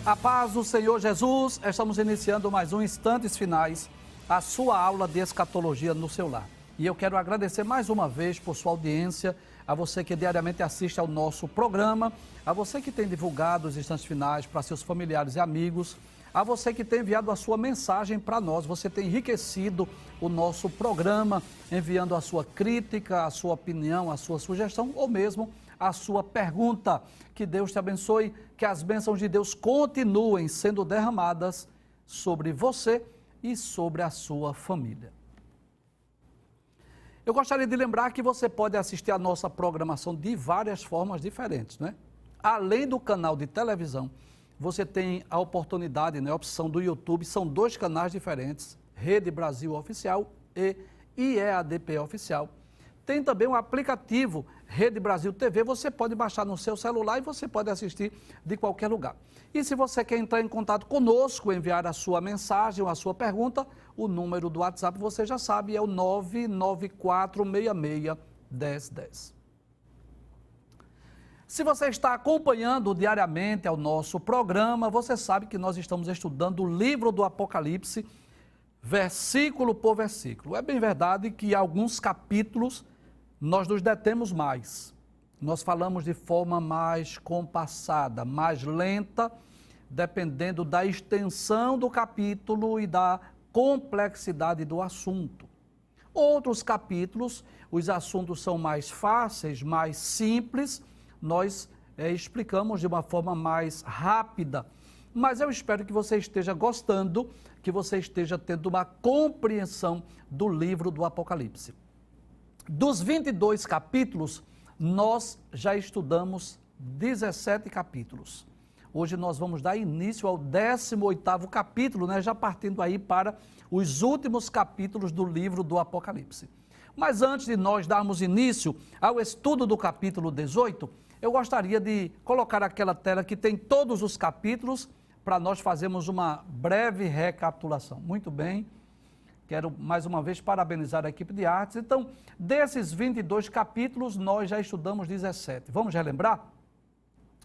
A paz do Senhor Jesus, estamos iniciando mais um Instantes Finais, a sua aula de escatologia no seu lar. E eu quero agradecer mais uma vez por sua audiência, a você que diariamente assiste ao nosso programa, a você que tem divulgado os Instantes Finais para seus familiares e amigos, a você que tem enviado a sua mensagem para nós, você tem enriquecido o nosso programa, enviando a sua crítica, a sua opinião, a sua sugestão ou mesmo a sua pergunta. Que Deus te abençoe, que as bênçãos de Deus continuem sendo derramadas sobre você e sobre a sua família. Eu gostaria de lembrar que você pode assistir a nossa programação de várias formas diferentes, né? Além do canal de televisão, você tem a oportunidade, né, a opção do YouTube, são dois canais diferentes, Rede Brasil Oficial e IEADP Oficial. Tem também um aplicativo Rede Brasil TV, você pode baixar no seu celular e você pode assistir de qualquer lugar. E se você quer entrar em contato conosco, enviar a sua mensagem ou a sua pergunta, o número do WhatsApp você já sabe, é o 994661010. Se você está acompanhando diariamente ao nosso programa, você sabe que nós estamos estudando o livro do Apocalipse, versículo por versículo. É bem verdade que alguns capítulos nós nos detemos mais. Nós falamos de forma mais compassada, mais lenta, dependendo da extensão do capítulo e da complexidade do assunto. Outros capítulos, os assuntos são mais fáceis, mais simples, nós explicamos de uma forma mais rápida. Mas eu espero que você esteja gostando, que você esteja tendo uma compreensão do livro do Apocalipse. Dos 22 capítulos, nós já estudamos 17 capítulos. Hoje nós vamos dar início ao 18º capítulo, né? Já partindo aí para os últimos capítulos do livro do Apocalipse. Mas antes de nós darmos início ao estudo do capítulo 18, eu gostaria de colocar aquela tela que tem todos os capítulos para nós fazermos uma breve recapitulação. Muito bem. Quero mais uma vez parabenizar a equipe de artes. Então, desses 22 capítulos, nós já estudamos 17. Vamos relembrar?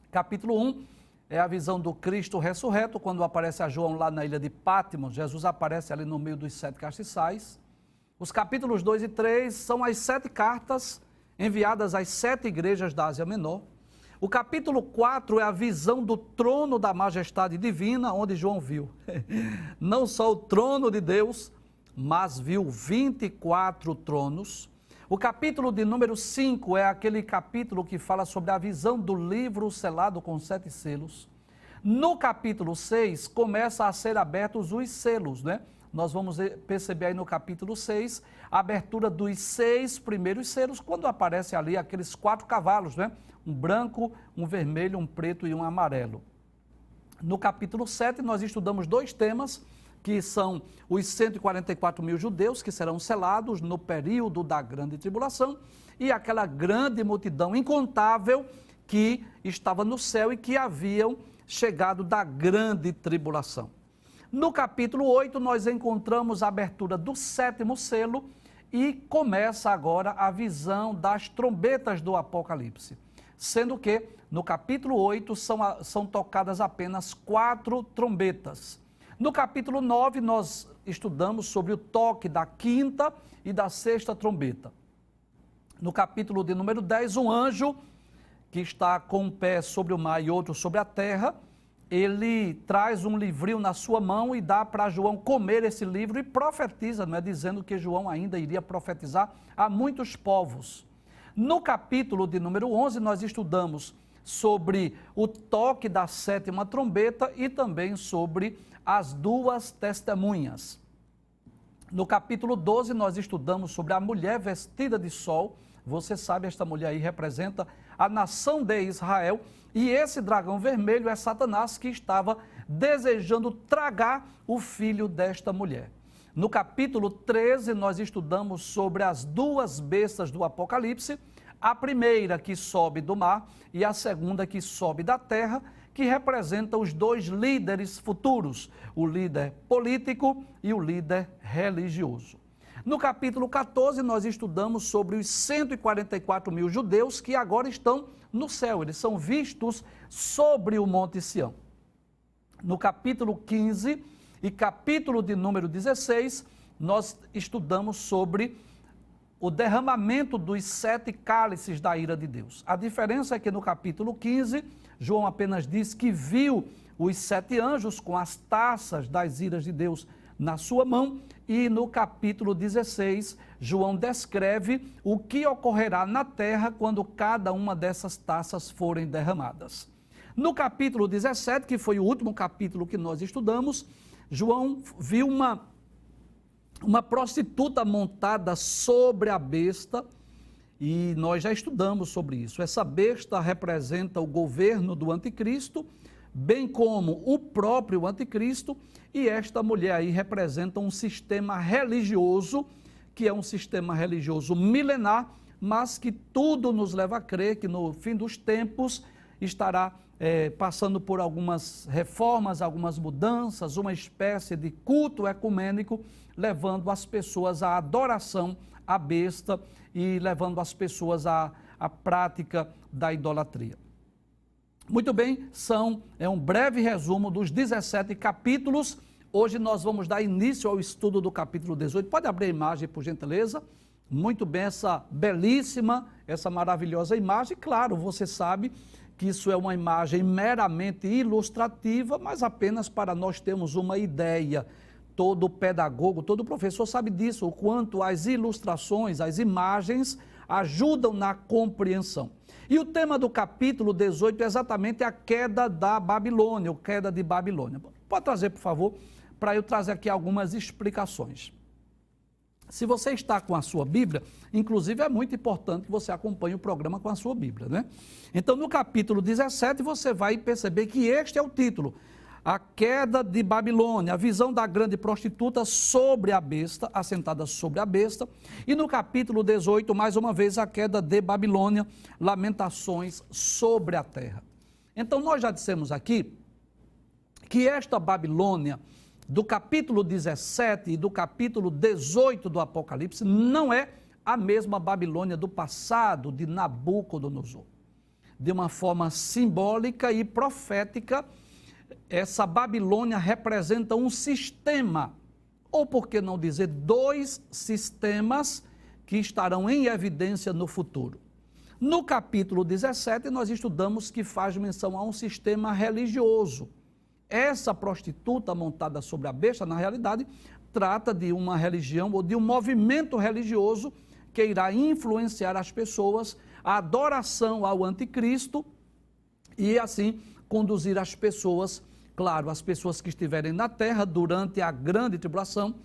Capítulo 1 é a visão do Cristo ressurreto, quando aparece a João lá na ilha de Patmos. Jesus aparece ali no meio dos 7 castiçais. Os capítulos 2 e 3 são as 7 cartas enviadas às 7 igrejas da Ásia Menor. O capítulo 4 é a visão do trono da majestade divina, onde João viu não só o trono de Deus, mas viu 24 tronos. O capítulo de número 5 é aquele capítulo que fala sobre a visão do livro selado com 7 selos. No capítulo 6 começa a ser abertos os selos, né? Nós vamos perceber aí no capítulo 6 a abertura dos 6 primeiros selos, quando aparece ali aqueles 4 cavalos, né? Um branco, um vermelho, um preto e um amarelo. No capítulo 7 nós estudamos 2 temas, que são os 144 mil judeus que serão selados no período da grande tribulação e aquela grande multidão incontável que estava no céu e que haviam chegado da grande tribulação. No capítulo 8 nós encontramos a abertura do 7º selo e começa agora a visão das trombetas do Apocalipse, sendo que no capítulo 8 são tocadas apenas 4 trombetas. No capítulo 9, nós estudamos sobre o toque da 5ª e da 6ª trombeta. No capítulo de número 10, um anjo que está com um pé sobre o mar e outro sobre a terra, ele traz um livrinho na sua mão e dá para João comer esse livro e profetiza, não é? Dizendo que João ainda iria profetizar a muitos povos. No capítulo de número 11, nós estudamos sobre o toque da 7ª trombeta e também sobre as 2 testemunhas. No capítulo 12, nós estudamos sobre a mulher vestida de sol. Você sabe, esta mulher aí representa a nação de Israel. E esse dragão vermelho é Satanás, que estava desejando tragar o filho desta mulher. No capítulo 13, nós estudamos sobre as 2 bestas do Apocalipse. A primeira que sobe do mar e a segunda que sobe da terra, que representa os 2 líderes futuros, o líder político e o líder religioso. No capítulo 14, nós estudamos sobre os 144 mil judeus que agora estão no céu, eles são vistos sobre o Monte Sião. no capítulo 15 e capítulo de número 16, nós estudamos sobre o derramamento dos 7 cálices da ira de Deus. A diferença é que no capítulo 15, João apenas diz que viu os 7 anjos com as taças das iras de Deus na sua mão, e no capítulo 16, João descreve o que ocorrerá na terra quando cada uma dessas taças forem derramadas. No capítulo 17, que foi o último capítulo que nós estudamos, João viu uma prostituta montada sobre a besta, e nós já estudamos sobre isso. Essa besta representa o governo do anticristo, bem como o próprio anticristo, e esta mulher aí representa um sistema religioso, que é um sistema religioso milenar, mas que tudo nos leva a crer que no fim dos tempos estará passando por algumas reformas, algumas mudanças, uma espécie de culto ecumênico, levando as pessoas à adoração à besta e levando as pessoas à prática da idolatria. Muito bem, é um breve resumo dos 17 capítulos. Hoje nós vamos dar início ao estudo do capítulo 18. Pode abrir a imagem, por gentileza? Muito bem, essa belíssima, essa maravilhosa imagem. Claro, você sabe que isso é uma imagem meramente ilustrativa, mas apenas para nós termos uma ideia. Todo pedagogo, todo professor sabe disso, o quanto as ilustrações, as imagens ajudam na compreensão. E o tema do capítulo 18 é exatamente a queda da Babilônia, ou queda de Babilônia. Pode trazer, por favor, para eu trazer aqui algumas explicações. Se você está com a sua Bíblia, inclusive é muito importante que você acompanhe o programa com a sua Bíblia, né? Então, no capítulo 17, você vai perceber que este é o título: a queda de Babilônia, a visão da grande prostituta sobre a besta, assentada sobre a besta. E no capítulo 18, mais uma vez, a queda de Babilônia, lamentações sobre a terra. Então, nós já dissemos aqui que esta Babilônia, do capítulo 17 e do capítulo 18 do Apocalipse, não é a mesma Babilônia do passado, de Nabucodonosor. De uma forma simbólica e profética, essa Babilônia representa um sistema, ou por que não dizer 2 sistemas que estarão em evidência no futuro. No capítulo 17, nós estudamos que faz menção a um sistema religioso. Essa prostituta montada sobre a besta, na realidade, trata de uma religião ou de um movimento religioso que irá influenciar as pessoas à adoração ao anticristo e assim conduzir as pessoas, claro, as pessoas que estiverem na terra durante a grande tribulação,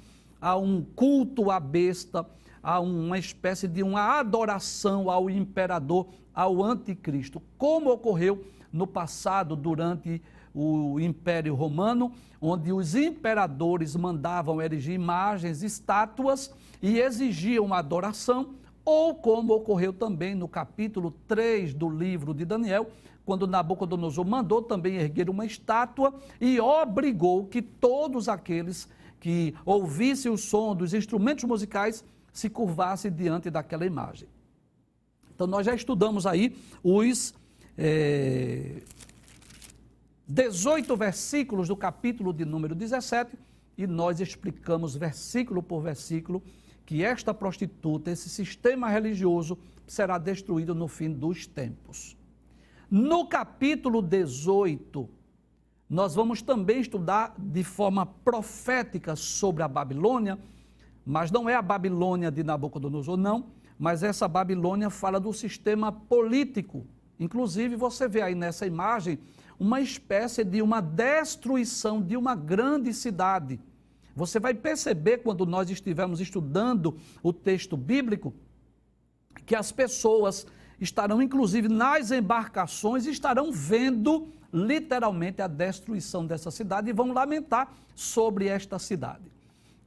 a um culto à besta, a uma espécie de uma adoração ao imperador, ao anticristo, como ocorreu no passado durante o Império Romano, onde os imperadores mandavam erigir imagens, estátuas e exigiam adoração, ou como ocorreu também no capítulo 3 do livro de Daniel, quando Nabucodonosor mandou também erguer uma estátua e obrigou que todos aqueles que ouvissem o som dos instrumentos musicais se curvassem diante daquela imagem. Então, nós já estudamos aí os 18 versículos do capítulo de número 17 e nós explicamos versículo por versículo que esta prostituta, esse sistema religioso, será destruído no fim dos tempos. No capítulo 18, nós vamos também estudar de forma profética sobre a Babilônia, mas não é a Babilônia de Nabucodonosor, não, mas essa Babilônia fala do sistema político. Inclusive, você vê aí nessa imagem uma espécie de uma destruição de uma grande cidade. Você vai perceber, quando nós estivermos estudando o texto bíblico, que as pessoas estarão, inclusive, nas embarcações, estarão vendo literalmente a destruição dessa cidade e vão lamentar sobre esta cidade.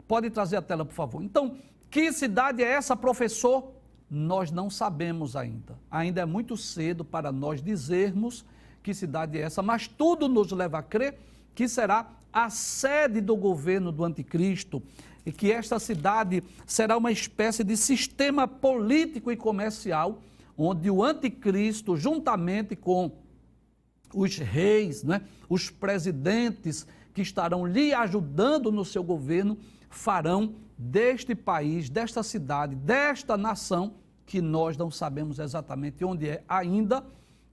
Pode trazer a tela, por favor. Então, que cidade é essa, professor? Nós não sabemos ainda. Ainda é muito cedo para nós dizermos que cidade é essa, mas tudo nos leva a crer que será a sede do governo do anticristo e que esta cidade será uma espécie de sistema político e comercial onde o anticristo, juntamente com os reis, né, os presidentes que estarão lhe ajudando no seu governo, farão deste país, desta cidade, desta nação, que nós não sabemos exatamente onde é ainda,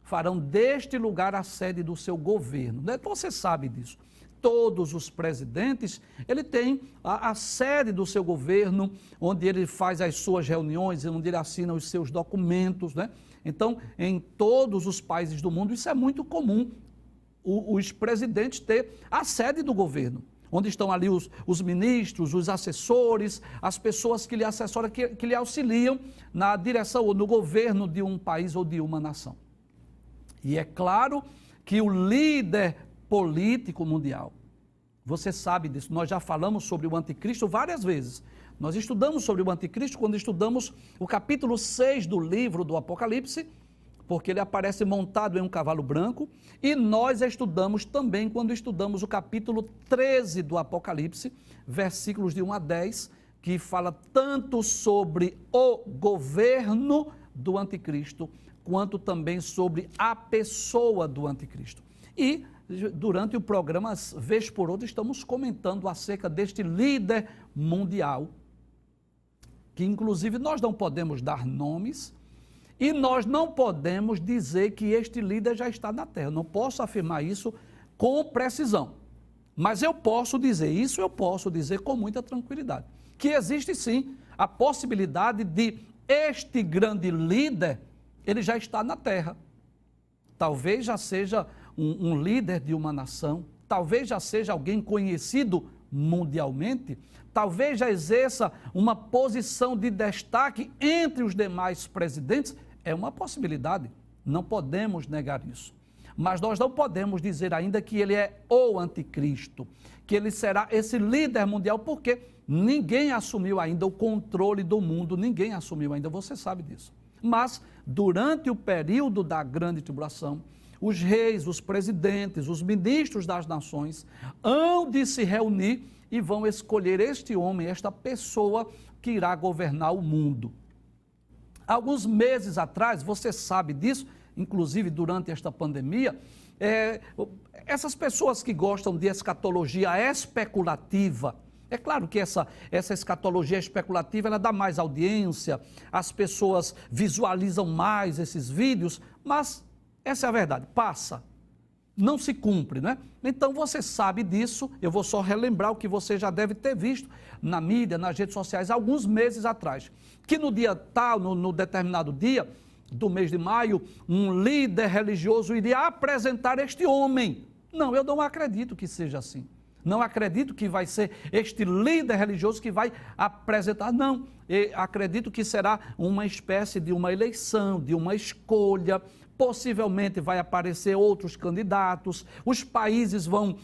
farão deste lugar a sede do seu governo. Né? Você sabe disso. Todos os presidentes, ele tem a sede do seu governo, onde ele faz as suas reuniões, onde ele assina os seus documentos, né? Então, em todos os países do mundo, isso é muito comum, os presidentes ter a sede do governo, onde estão ali os ministros, os assessores, as pessoas que lhe assessoram, que lhe auxiliam na direção ou no governo de um país ou de uma nação. E é claro que o líder político mundial, você sabe disso, nós já falamos sobre o anticristo várias vezes. Nós estudamos sobre o anticristo quando estudamos o capítulo 6 do livro do Apocalipse, porque ele aparece montado em um cavalo branco, e nós estudamos também quando estudamos o capítulo 13 do Apocalipse, versículos de 1 a 10, que fala tanto sobre o governo do anticristo, quanto também sobre a pessoa do anticristo. E durante o programa, vez por outra, estamos comentando acerca deste líder mundial, que inclusive nós não podemos dar nomes, e nós não podemos dizer que este líder já está na Terra. Eu não posso afirmar isso com precisão, mas eu posso dizer com muita tranquilidade, que existe sim a possibilidade de este grande líder, ele já está na Terra. Talvez já seja um líder de uma nação, talvez já seja alguém conhecido mundialmente, talvez já exerça uma posição de destaque entre os demais presidentes. É uma possibilidade, não podemos negar isso. Mas nós não podemos dizer ainda que ele é o anticristo, que ele será esse líder mundial, porque ninguém assumiu ainda o controle do mundo, ninguém assumiu ainda, você sabe disso. Mas durante o período da grande tribulação, os reis, os presidentes, os ministros das nações hão de se reunir e vão escolher este homem, esta pessoa que irá governar o mundo. Alguns meses atrás, você sabe disso, inclusive durante esta pandemia, essas pessoas que gostam de escatologia especulativa, é claro que essa escatologia especulativa, ela dá mais audiência, as pessoas visualizam mais esses vídeos, mas essa é a verdade, passa, não se cumpre, né? Então você sabe disso, eu vou só relembrar o que você já deve ter visto na mídia, nas redes sociais, alguns meses atrás, que no dia tal, no determinado dia do mês de maio, um líder religioso iria apresentar este homem. Não, eu não acredito que seja assim. Não acredito que vai ser este líder religioso que vai apresentar, não. Eu acredito que será uma espécie de uma eleição, de uma escolha. Possivelmente vai aparecer outros candidatos, os países vão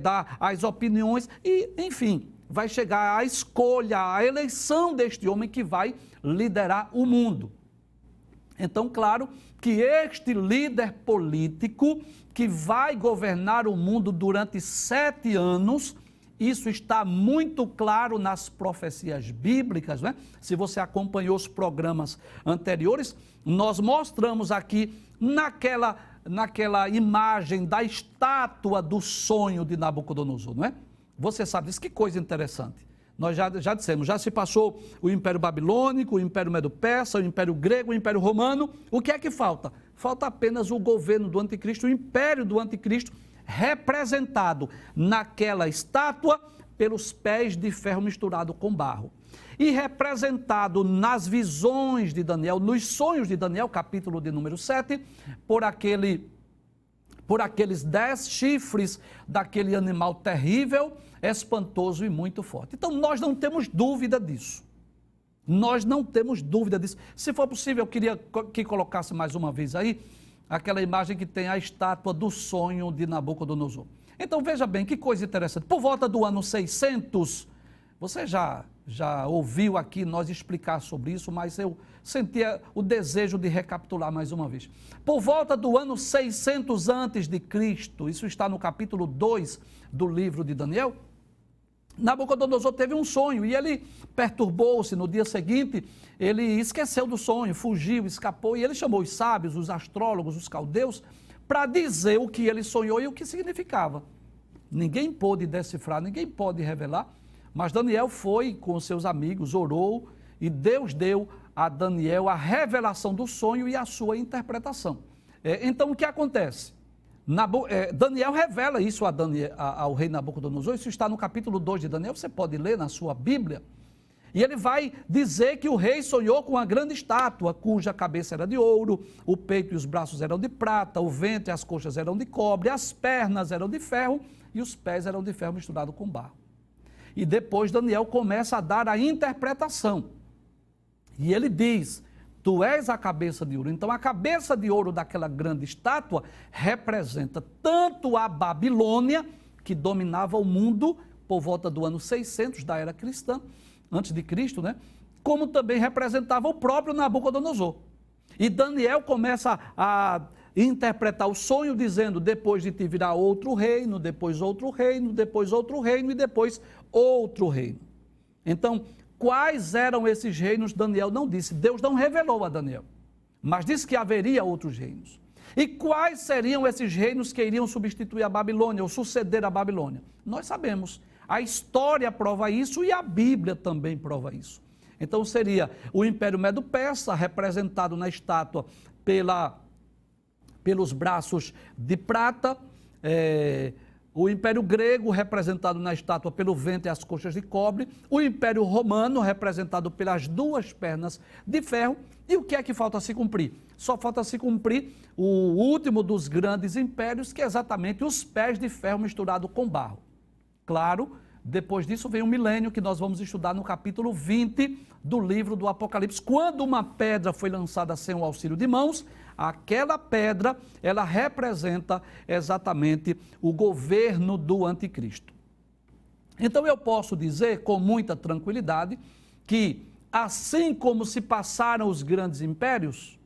dar as opiniões e, enfim, vai chegar a escolha, a eleição deste homem que vai liderar o mundo. Então, claro que este líder político que vai governar o mundo durante 7 anos, isso está muito claro nas profecias bíblicas, né? Se você acompanhou os programas anteriores, nós mostramos aqui naquela imagem da estátua do sonho de Nabucodonosor, não é? Você sabe disso, que coisa interessante. Nós já dissemos, já se passou o Império Babilônico, o Império Medo-Persa, o Império Grego, o Império Romano. O que é que falta? Falta apenas o governo do Anticristo, o Império do Anticristo, representado naquela estátua pelos pés de ferro misturado com barro. E representado nas visões de Daniel, nos sonhos de Daniel, capítulo de número 7, por aqueles 10 chifres daquele animal terrível, espantoso e muito forte. Então, nós não temos dúvida disso. Nós não temos dúvida disso. Se for possível, eu queria que colocasse mais uma vez aí, aquela imagem que tem a estátua do sonho de Nabucodonosor. Então, veja bem, que coisa interessante. Por volta do ano 600, você já ouviu aqui nós explicar sobre isso, mas eu sentia o desejo de recapitular mais uma vez. Por volta do ano 600 antes de Cristo, isso está no capítulo 2 do livro de Daniel, Nabucodonosor teve um sonho e ele perturbou-se. No dia seguinte, ele esqueceu do sonho, fugiu, escapou, e ele chamou os sábios, os astrólogos, os caldeus, para dizer o que ele sonhou e o que significava. Ninguém pôde decifrar, ninguém pode revelar, mas Daniel foi com seus amigos, orou, e Deus deu a Daniel a revelação do sonho e a sua interpretação. Então, o que acontece? Daniel revela isso ao rei Nabucodonosor, isso está no capítulo 2 de Daniel, você pode ler na sua Bíblia, e ele vai dizer que o rei sonhou com uma grande estátua, cuja cabeça era de ouro, o peito e os braços eram de prata, o ventre e as coxas eram de cobre, as pernas eram de ferro e os pés eram de ferro misturado com barro. E depois Daniel começa a dar a interpretação. E ele diz, tu és a cabeça de ouro. Então a cabeça de ouro daquela grande estátua representa tanto a Babilônia, que dominava o mundo por volta do ano 600 da era cristã, antes de Cristo, né? Como também representava o próprio Nabucodonosor. E Daniel começa a interpretar o sonho dizendo, depois de ti virá outro reino, depois outro reino, depois outro reino e depois outro reino. Então, quais eram esses reinos? Daniel não disse, Deus não revelou a Daniel, mas disse que haveria outros reinos. E quais seriam esses reinos que iriam substituir a Babilônia ou suceder a Babilônia? Nós sabemos, a história prova isso e a Bíblia também prova isso. Então seria o Império Medo-Persa, representado na estátua pelos braços de prata, o Império Grego, representado na estátua pelo ventre e as coxas de cobre, o Império Romano, representado pelas duas pernas de ferro, e o que é que falta se cumprir? Só falta se cumprir o último dos grandes impérios, que é exatamente os pés de ferro misturado com barro. Claro, depois disso vem o milênio, que nós vamos estudar no capítulo 20 do livro do Apocalipse. Quando uma pedra foi lançada sem o auxílio de mãos, aquela pedra, ela representa exatamente o governo do anticristo. Então eu posso dizer com muita tranquilidade que, assim como se passaram os grandes impérios,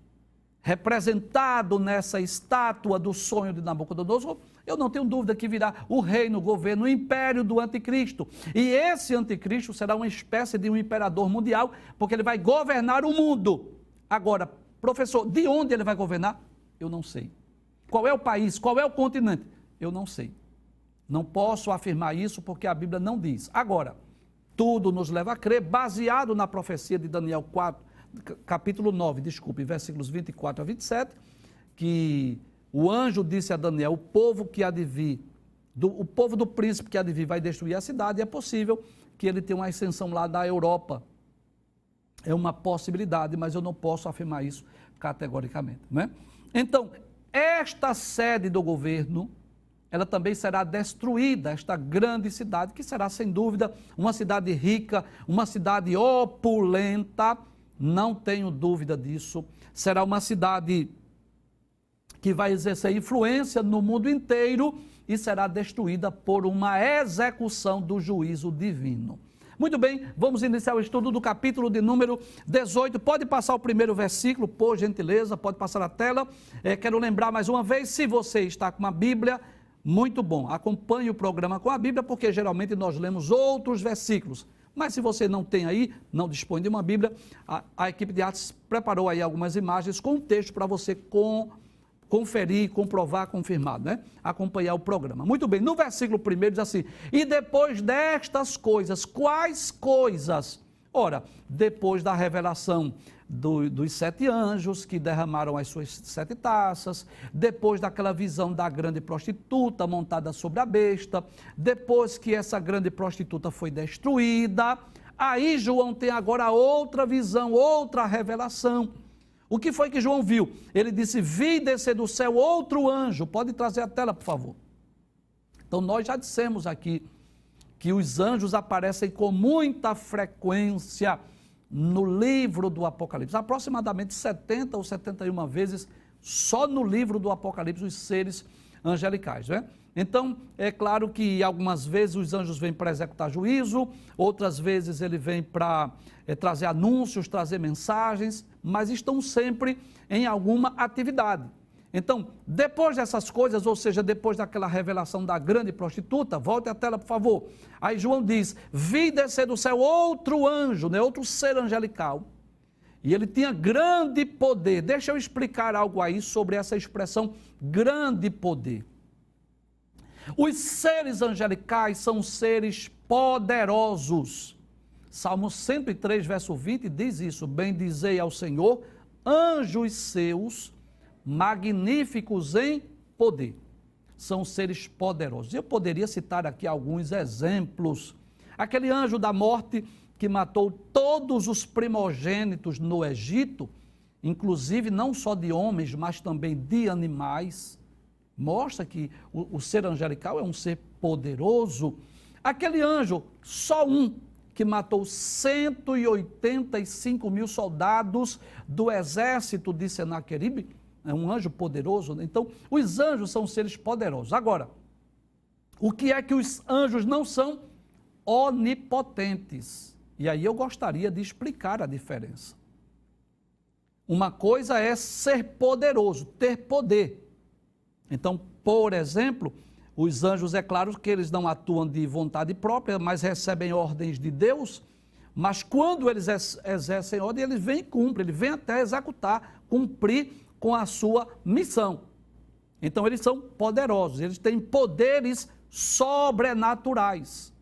representado nessa estátua do sonho de Nabucodonosor, eu não tenho dúvida que virá o reino, o governo, o império do anticristo. E esse anticristo será uma espécie de um imperador mundial, porque ele vai governar o mundo. Agora, professor, de onde ele vai governar? Eu não sei. Qual é o país? Qual é o continente? Eu não sei. Não posso afirmar isso porque a Bíblia não diz. Agora, tudo nos leva a crer, baseado na profecia de Daniel 4, capítulo 9, versículos 24 a 27, que o anjo disse a Daniel, o povo do príncipe que há de vir vai destruir a cidade, e é possível que ele tenha uma ascensão lá da Europa. É uma possibilidade, mas eu não posso afirmar isso categoricamente, né? Então, esta sede do governo, ela também será destruída, esta grande cidade, que será sem dúvida uma cidade rica, uma cidade opulenta, não tenho dúvida disso, será uma cidade que vai exercer influência no mundo inteiro e será destruída por uma execução do juízo divino. Muito bem, vamos iniciar o estudo do capítulo de número 18. Pode passar o primeiro versículo, por gentileza, pode passar a tela. Quero lembrar mais uma vez, se você está com uma Bíblia, muito bom, acompanhe o programa com a Bíblia, porque geralmente nós lemos outros versículos. Mas se você não tem aí, não dispõe de uma Bíblia, a equipe de artes preparou aí algumas imagens com texto para você conferir, comprovar, confirmar, né? Acompanhar o programa. Muito bem, no versículo 1 diz assim, e depois destas coisas, quais coisas? Ora, depois da revelação dos 7 anjos que derramaram as suas 7 taças, depois daquela visão da grande prostituta montada sobre a besta, depois que essa grande prostituta foi destruída, aí João tem agora outra visão, outra revelação. O que foi que João viu? Ele disse, vi descer do céu outro anjo. Pode trazer a tela, por favor. Então, nós já dissemos aqui que os anjos aparecem com muita frequência no livro do Apocalipse, aproximadamente 70 ou 71 vezes, só no livro do Apocalipse, os seres angelicais, né? Então, é claro que algumas vezes os anjos vêm para executar juízo, outras vezes ele vem para trazer anúncios, trazer mensagens, mas estão sempre em alguma atividade. Então, depois dessas coisas, ou seja, depois daquela revelação da grande prostituta, volte a tela, por favor. Aí João diz, vi descer do céu outro anjo, né, outro ser angelical, e ele tinha grande poder. Deixa eu explicar algo aí sobre essa expressão grande poder. Os seres angelicais são seres poderosos. Salmo 103, verso 20 diz isso: bendizei ao Senhor, anjos seus, magníficos em poder. São seres poderosos. Eu poderia citar aqui alguns exemplos. Aquele anjo da morte que matou todos os primogênitos no Egito, inclusive não só de homens, mas também de animais, mostra que o ser angelical é um ser poderoso. Aquele anjo, só um, que matou 185 mil soldados do exército de Senaqueribe, é um anjo poderoso. Então, os anjos são seres poderosos. Agora, o que é que os anjos não são? Onipotentes. E aí eu gostaria de explicar a diferença. Uma coisa é ser poderoso, ter poder. Então, por exemplo, os anjos, é claro que eles não atuam de vontade própria, mas recebem ordens de Deus, mas quando eles exercem ordem, eles vêm e cumprem, eles vêm até executar, cumprir com a sua missão. Então, eles são poderosos, eles têm poderes sobrenaturais.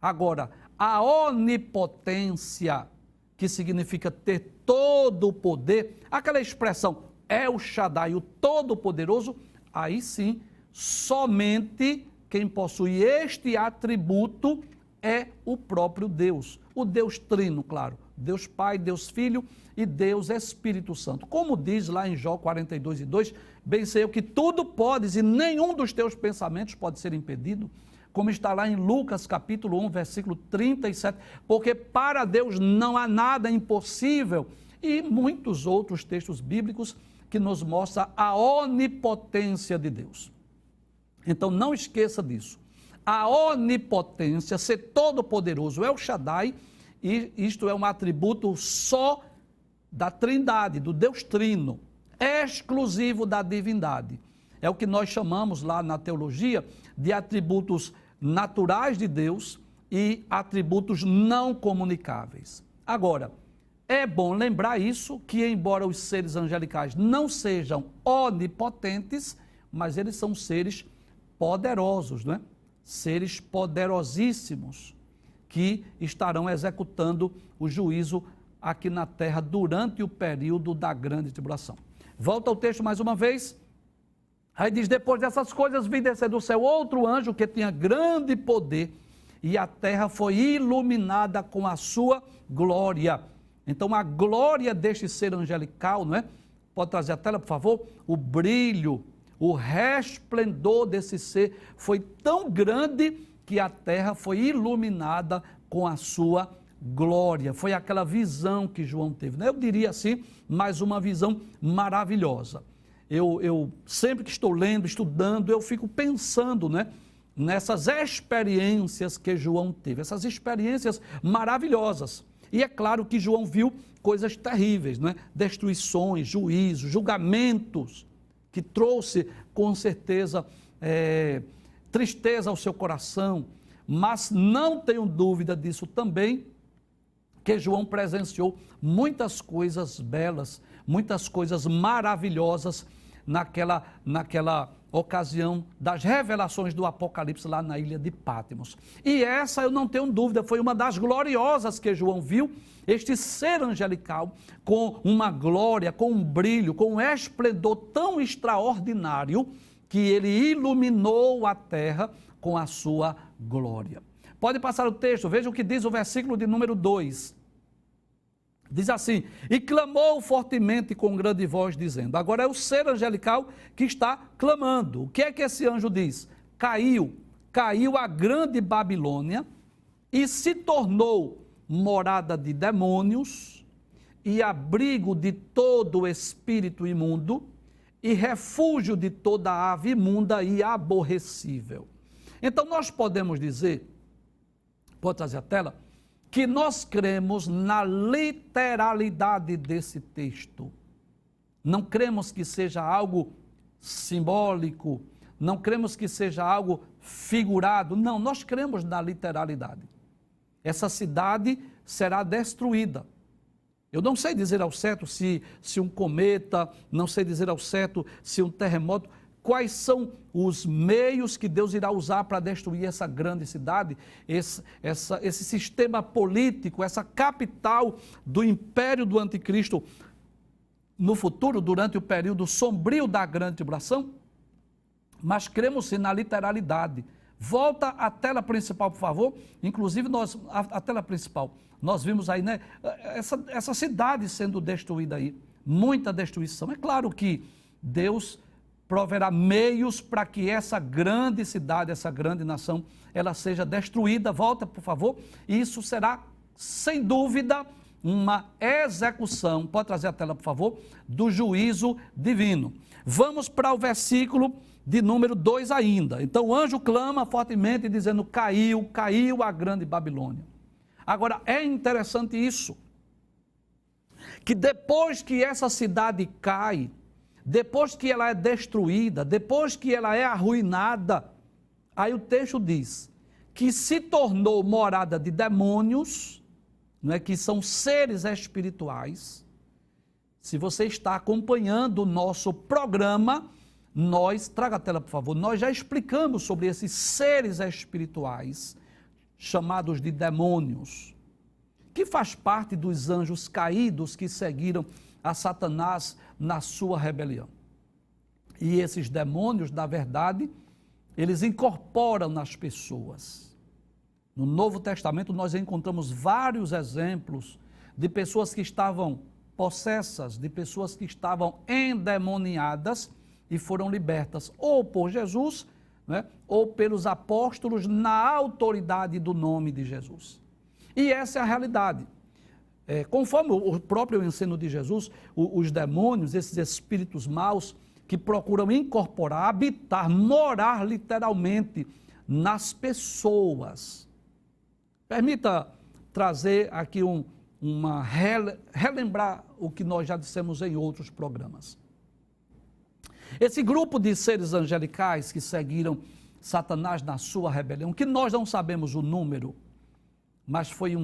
Agora, a onipotência, que significa ter todo o poder, aquela expressão El Shaddai, o Todo-Poderoso, aí sim, somente quem possui este atributo é o próprio Deus. O Deus Trino, claro. Deus Pai, Deus Filho e Deus Espírito Santo. Como diz lá em Jó 42:2, bem sei eu que tudo podes e nenhum dos teus pensamentos pode ser impedido. Como está lá em Lucas capítulo 1, versículo 37, porque para Deus não há nada impossível. E muitos outros textos bíblicos que nos mostram a onipotência de Deus. Então não esqueça disso. A onipotência, ser todo-poderoso, é o Shaddai, e isto é um atributo só da Trindade, do Deus Trino, exclusivo da divindade. É o que nós chamamos lá na teologia de atributos naturais de Deus e atributos não comunicáveis. Agora, é bom lembrar isso, que embora os seres angelicais não sejam onipotentes, mas eles são seres poderosos, não é? Seres poderosíssimos, que estarão executando o juízo aqui na terra durante o período da grande tribulação. Volta ao texto mais uma vez. Aí diz: depois dessas coisas vi descer do céu outro anjo que tinha grande poder, e a terra foi iluminada com a sua glória. Então a glória deste ser angelical, não é? Pode trazer a tela, por favor? O brilho, o resplendor desse ser foi tão grande que a terra foi iluminada com a sua glória. Foi aquela visão que João teve, né? Eu diria assim, mais uma visão maravilhosa. Eu sempre que estou lendo, estudando, eu fico pensando, né, nessas experiências que João teve, essas experiências maravilhosas. E é claro que João viu coisas terríveis, né? Destruições, juízos, julgamentos, que trouxe com certeza tristeza ao seu coração, mas não tenho dúvida disso também, que João presenciou muitas coisas belas, muitas coisas maravilhosas naquela ocasião das revelações do Apocalipse lá na ilha de Patmos. E essa, eu não tenho dúvida, foi uma das gloriosas que João viu, este ser angelical com uma glória, com um brilho, com um esplendor tão extraordinário, que ele iluminou a terra com a sua glória. Pode passar o texto, veja o que diz o versículo de número 2. Diz assim: e clamou fortemente com grande voz, dizendo. Agora é o ser angelical que está clamando. O que é que esse anjo diz? Caiu a grande Babilônia e se tornou morada de demônios e abrigo de todo espírito imundo e refúgio de toda ave imunda e aborrecível. Então nós podemos dizer, pode trazer a tela, que nós cremos na literalidade desse texto. Não cremos que seja algo simbólico, não cremos que seja algo figurado, não, nós cremos na literalidade. Essa cidade será destruída. Eu não sei dizer ao certo se um cometa, não sei dizer ao certo se um terremoto, quais são os meios que Deus irá usar para destruir essa grande cidade, esse sistema político, essa capital do império do anticristo no futuro, durante o período sombrio da grande tribulação? Mas cremos sim na literalidade. Volta à tela principal, por favor. Inclusive, a tela principal, nós vimos aí, né, essa cidade sendo destruída aí. Muita destruição. É claro que Deus proverá meios para que essa grande cidade, essa grande nação, ela seja destruída. Volta, por favor. E isso será, sem dúvida, uma execução, pode trazer a tela, por favor, do juízo divino. Vamos para o versículo de número 2 ainda. Então o anjo clama fortemente dizendo: caiu a grande Babilônia. Agora é interessante isso, que depois que essa cidade cai, depois que ela é destruída, depois que ela é arruinada, aí o texto diz que se tornou morada de demônios, não é, que são seres espirituais. Se você está acompanhando o nosso programa, traga a tela, por favor, nós já explicamos sobre esses seres espirituais, chamados de demônios, que faz parte dos anjos caídos que seguiram a Satanás na sua rebelião. E esses demônios, na verdade, eles incorporam nas pessoas. No Novo Testamento nós encontramos vários exemplos de pessoas que estavam possessas, de pessoas que estavam endemoniadas e foram libertas ou por Jesus, né, ou pelos apóstolos na autoridade do nome de Jesus. E essa é a realidade. Conforme o próprio ensino de Jesus, os demônios, esses espíritos maus que procuram incorporar, habitar, morar literalmente nas pessoas. Permita trazer aqui relembrar o que nós já dissemos em outros programas. Esse grupo de seres angelicais que seguiram Satanás na sua rebelião, que nós não sabemos o número, mas foi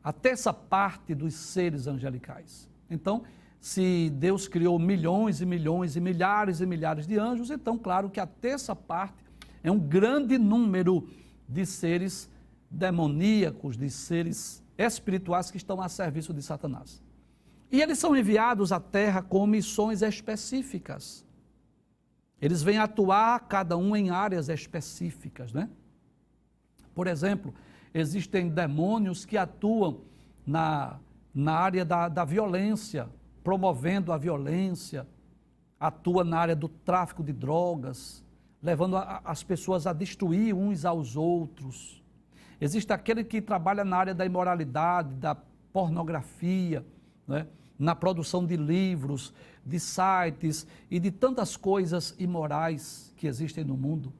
a terça parte dos seres angelicais. Então, se Deus criou milhões e milhões e milhares de anjos, então claro que a terça parte é um grande número de seres demoníacos, de seres espirituais que estão a serviço de Satanás. E eles são enviados à terra com missões específicas. Eles vêm atuar cada um em áreas específicas, né? Por exemplo, existem demônios que atuam na área da violência, promovendo a violência, atua na área do tráfico de drogas, levando as pessoas a destruir uns aos outros. Existe aquele que trabalha na área da imoralidade, da pornografia, né? Na produção de livros, de sites e de tantas coisas imorais que existem no mundo.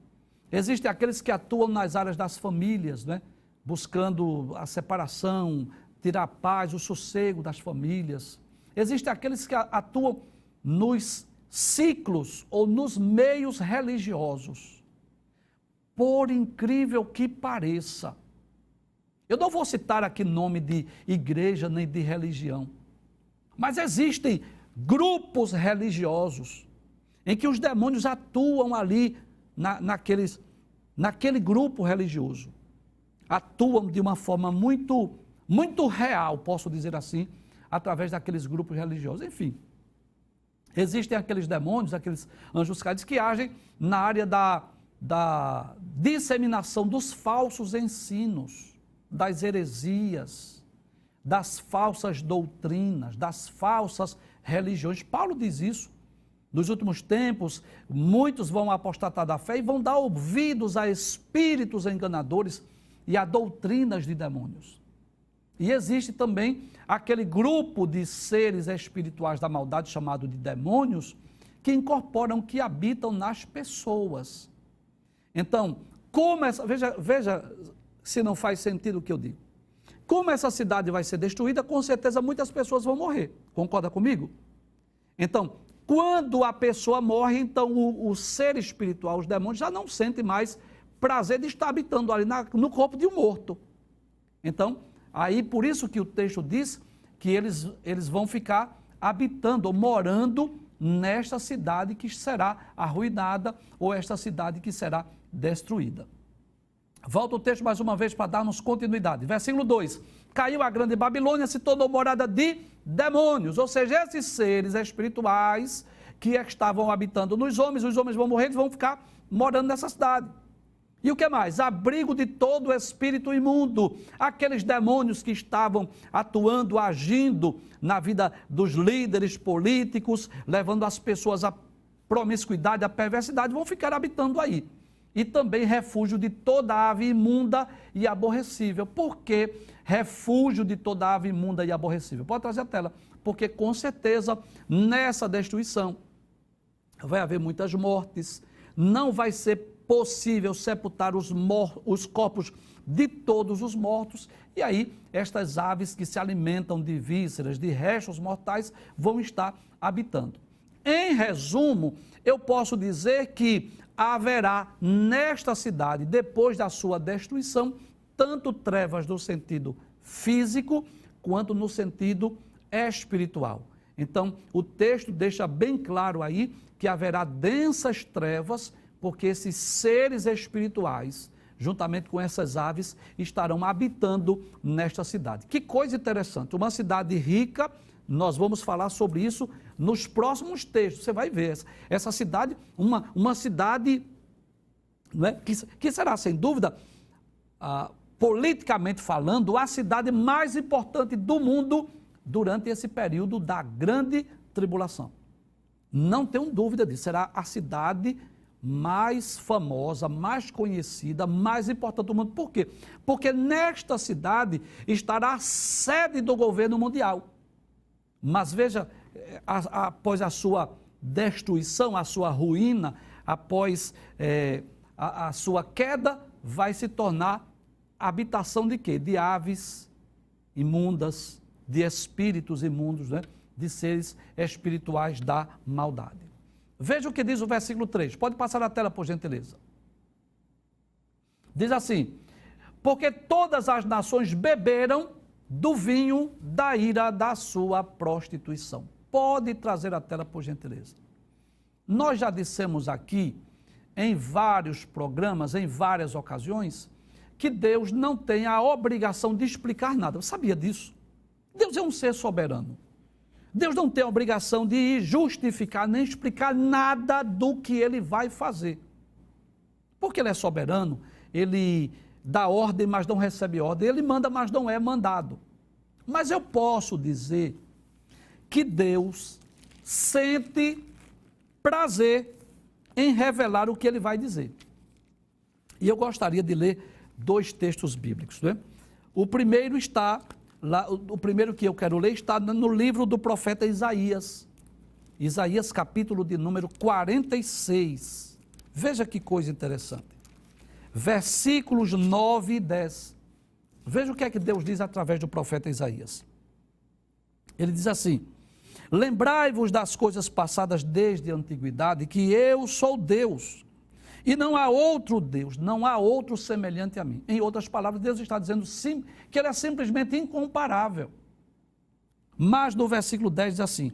Existem aqueles que atuam nas áreas das famílias, né? Buscando a separação, tirar a paz, o sossego das famílias. Existem aqueles que atuam nos ciclos ou nos meios religiosos. Por incrível que pareça, eu não vou citar aqui nome de igreja nem de religião, mas existem grupos religiosos em que os demônios atuam ali naquele grupo religioso. Atuam de uma forma muito, muito real, posso dizer assim, através daqueles grupos religiosos. Enfim, existem aqueles demônios, aqueles anjos caídos que agem na área da disseminação dos falsos ensinos, das heresias, das falsas doutrinas, das falsas religiões. Paulo diz isso. Nos últimos tempos, muitos vão apostatar da fé e vão dar ouvidos a espíritos enganadores e a doutrinas de demônios. E existe também aquele grupo de seres espirituais da maldade, chamado de demônios, que incorporam, que habitam nas pessoas. Então, veja se não faz sentido o que eu digo. Como essa cidade vai ser destruída, com certeza muitas pessoas vão morrer. Concorda comigo? Então, quando a pessoa morre, então o ser espiritual, os demônios, já não sentem mais prazer de estar habitando ali no corpo de um morto. Então, aí por isso que o texto diz que eles vão ficar habitando ou morando nesta cidade que será arruinada ou esta cidade que será destruída. Volta o texto mais uma vez para darmos continuidade. Versículo 2. Caiu a grande Babilônia, se tornou morada de demônios, ou seja, esses seres espirituais que estavam habitando nos homens, os homens vão morrer, eles vão ficar morando nessa cidade. E o que mais? Abrigo de todo espírito imundo, aqueles demônios que estavam atuando, agindo na vida dos líderes políticos, levando as pessoas à promiscuidade, à perversidade, vão ficar habitando aí. E também refúgio de toda ave imunda e aborrecível. Por que refúgio de toda ave imunda e aborrecível? Pode trazer a tela. Porque com certeza nessa destruição vai haver muitas mortes, não vai ser possível sepultar os corpos de todos os mortos, e aí estas aves que se alimentam de vísceras, de restos mortais, vão estar habitando. Em resumo, eu posso dizer que haverá nesta cidade, depois da sua destruição, tanto trevas no sentido físico, quanto no sentido espiritual. Então, o texto deixa bem claro aí que haverá densas trevas, porque esses seres espirituais, juntamente com essas aves, estarão habitando nesta cidade. Que coisa interessante, uma cidade rica, nós vamos falar sobre isso nos próximos textos, você vai ver, essa cidade, uma cidade, não é, que será, sem dúvida, politicamente falando, a cidade mais importante do mundo durante esse período da grande tribulação. Não tenho dúvida disso, será a cidade mais famosa, mais conhecida, mais importante do mundo. Por quê? Porque nesta cidade estará a sede do governo mundial. Mas veja, após a sua destruição, a sua ruína, após a sua queda, vai se tornar habitação de quê? De aves imundas, de espíritos imundos, né? De seres espirituais da maldade. Veja o que diz o versículo 3. Pode passar a tela, por gentileza. Diz assim: porque todas as nações beberam do vinho da ira da sua prostituição. Pode trazer a tela, por gentileza. Nós já dissemos aqui, em vários programas, em várias ocasiões, que Deus não tem a obrigação de explicar nada. Você sabia disso? Deus é um ser soberano. Deus não tem a obrigação de justificar nem explicar nada do que Ele vai fazer. Porque Ele é soberano, Ele dá ordem, mas não recebe ordem. Ele manda, mas não é mandado. Mas eu posso dizer que Deus sente prazer em revelar o que Ele vai dizer. E eu gostaria de ler 2 textos bíblicos, né? O primeiro está... O primeiro que eu quero ler está no livro do profeta Isaías. Isaías, capítulo de número 46. Veja que coisa interessante. Versículos 9 e 10. Veja o que é que Deus diz através do profeta Isaías. Ele diz assim: lembrai-vos das coisas passadas desde a antiguidade, que eu sou Deus, e não há outro Deus, não há outro semelhante a mim. Em outras palavras, Deus está dizendo sim, que Ele é simplesmente incomparável. Mas no versículo 10 diz assim: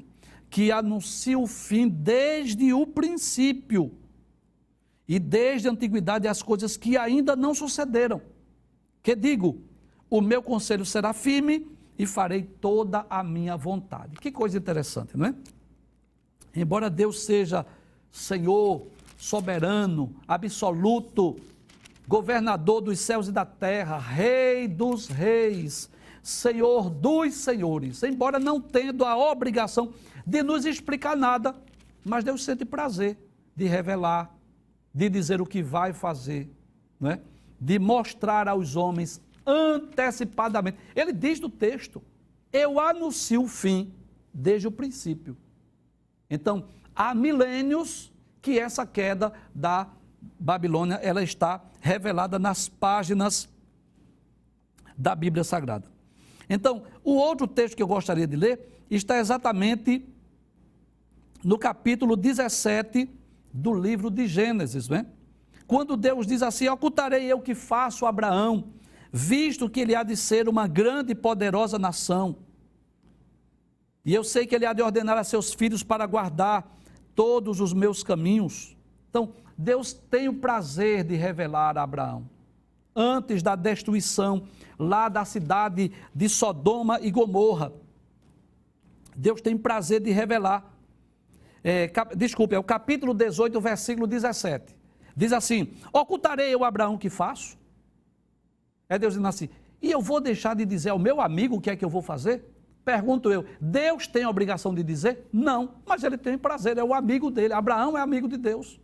que anuncia o fim desde o princípio, e desde a antiguidade as coisas que ainda não sucederam. Que digo, o meu conselho será firme e farei toda a minha vontade. Que coisa interessante, não é? Embora Deus seja Senhor, soberano, absoluto, governador dos céus e da terra, Rei dos reis, Senhor dos senhores, embora não tendo a obrigação de nos explicar nada, mas Deus sente prazer de revelar, de dizer o que vai fazer, não é? De mostrar aos homens antecipadamente. Ele diz no texto: eu anuncio o fim desde o princípio. Então, há milênios que essa queda da Babilônia, ela está revelada nas páginas da Bíblia Sagrada. Então, o outro texto que eu gostaria de ler está exatamente no capítulo 17 do livro de Gênesis, né? Quando Deus diz assim: ocultarei eu que faço a Abraão, visto que ele há de ser uma grande e poderosa nação. E eu sei que ele há de ordenar a seus filhos para guardar todos os meus caminhos. Então, Deus tem o prazer de revelar a Abraão, antes da destruição lá da cidade de Sodoma e Gomorra. Deus tem prazer de revelar. É o capítulo 18, versículo 17. Diz assim: ocultarei eu a Abraão o que faço? É Deus dizendo assim, e eu vou deixar de dizer ao meu amigo o que é que eu vou fazer? Pergunto eu, Deus tem a obrigação de dizer? Não, mas ele tem prazer, é o amigo dele. Abraão é amigo de Deus.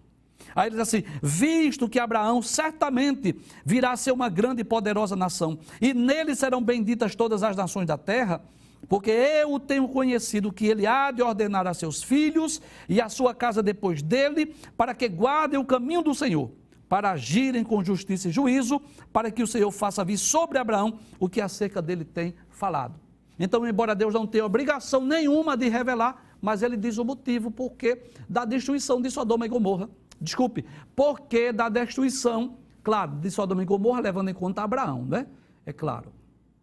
Aí ele diz assim, visto que Abraão certamente virá a ser uma grande e poderosa nação, e nele serão benditas todas as nações da terra, porque eu tenho conhecido que ele há de ordenar a seus filhos e a sua casa depois dele, para que guardem o caminho do Senhor, para agirem com justiça e juízo, para que o Senhor faça vir sobre Abraão o que acerca dele tem falado. Então, embora Deus não tenha obrigação nenhuma de revelar, mas ele diz o motivo porque da destruição de Sodoma e Gomorra. Desculpe, porque da destruição, claro, de Sodoma e Gomorra, levando em conta Abraão, né? É claro.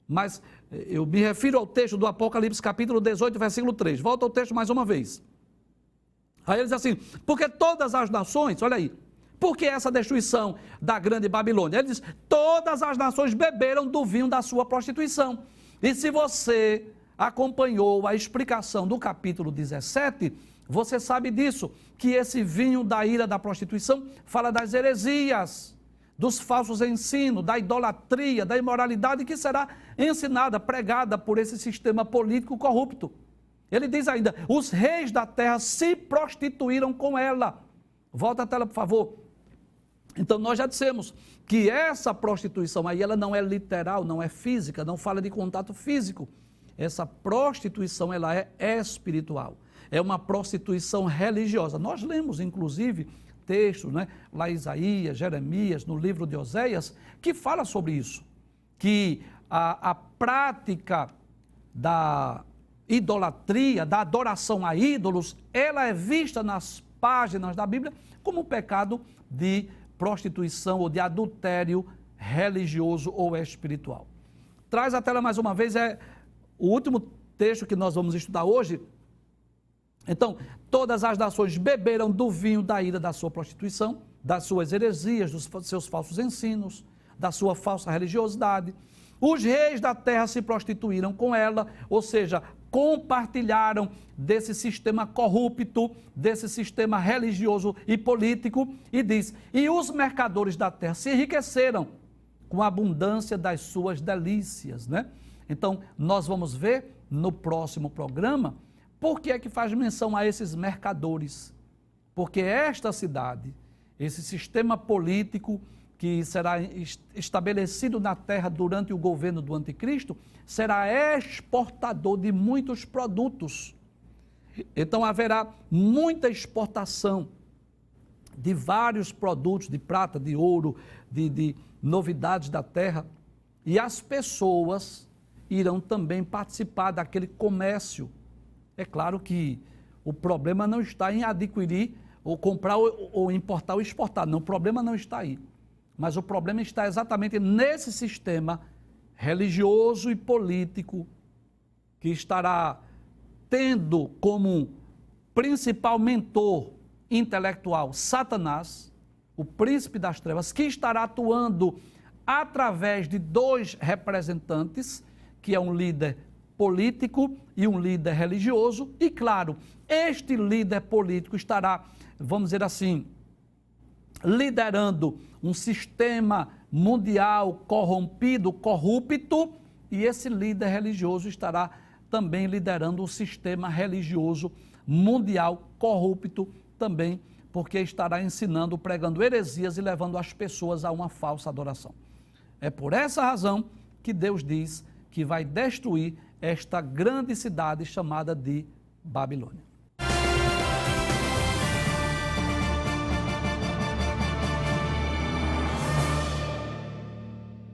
Mas eu me refiro ao texto do Apocalipse, capítulo 18, versículo 3. Volta ao texto mais uma vez. Aí ele diz assim, porque todas as nações, olha aí, porque essa destruição da grande Babilônia? Ele diz, todas as nações beberam do vinho da sua prostituição. E se você acompanhou a explicação do capítulo 17, você sabe disso, que esse vinho da ira da prostituição fala das heresias, dos falsos ensinos, da idolatria, da imoralidade que será ensinada, pregada por esse sistema político corrupto. Ele diz ainda, os reis da terra se prostituíram com ela. Volta a tela, por favor. Então, nós já dissemos que essa prostituição aí, ela não é literal, não é física, não fala de contato físico. Essa prostituição, ela é espiritual. É uma prostituição religiosa. Nós lemos, inclusive, textos, né, lá em Isaías, Jeremias, no livro de Oséias, que fala sobre isso. Que a prática da idolatria, da adoração a ídolos, ela é vista nas páginas da Bíblia como um pecado de prostituição ou de adultério religioso ou espiritual. Traz a tela mais uma vez, é o último texto que nós vamos estudar hoje. Então, todas as nações beberam do vinho da ira da sua prostituição, das suas heresias, dos seus falsos ensinos, da sua falsa religiosidade. Os reis da terra se prostituíram com ela, ou seja, compartilharam desse sistema corrupto, desse sistema religioso e político, e diz, e os mercadores da terra se enriqueceram com a abundância das suas delícias, né? Então, nós vamos ver no próximo programa, por que é que faz menção a esses mercadores? Porque esta cidade, esse sistema político que será estabelecido na terra durante o governo do anticristo, será exportador de muitos produtos. Então haverá muita exportação de vários produtos, de prata, de ouro, de novidades da terra, e as pessoas irão também participar daquele comércio. É claro que o problema não está em adquirir, ou comprar, ou importar, ou exportar. Não, o problema não está aí. Mas o problema está exatamente nesse sistema religioso e político que estará tendo como principal mentor intelectual Satanás, o príncipe das trevas, que estará atuando através de dois representantes, que é um líder político e um líder religioso, e claro, este líder político estará, vamos dizer assim, liderando um sistema mundial corrompido, corrupto, e esse líder religioso estará também liderando um sistema religioso mundial corrupto também, porque estará ensinando, pregando heresias e levando as pessoas a uma falsa adoração. É por essa razão que Deus diz que vai destruir esta grande cidade chamada de Babilônia.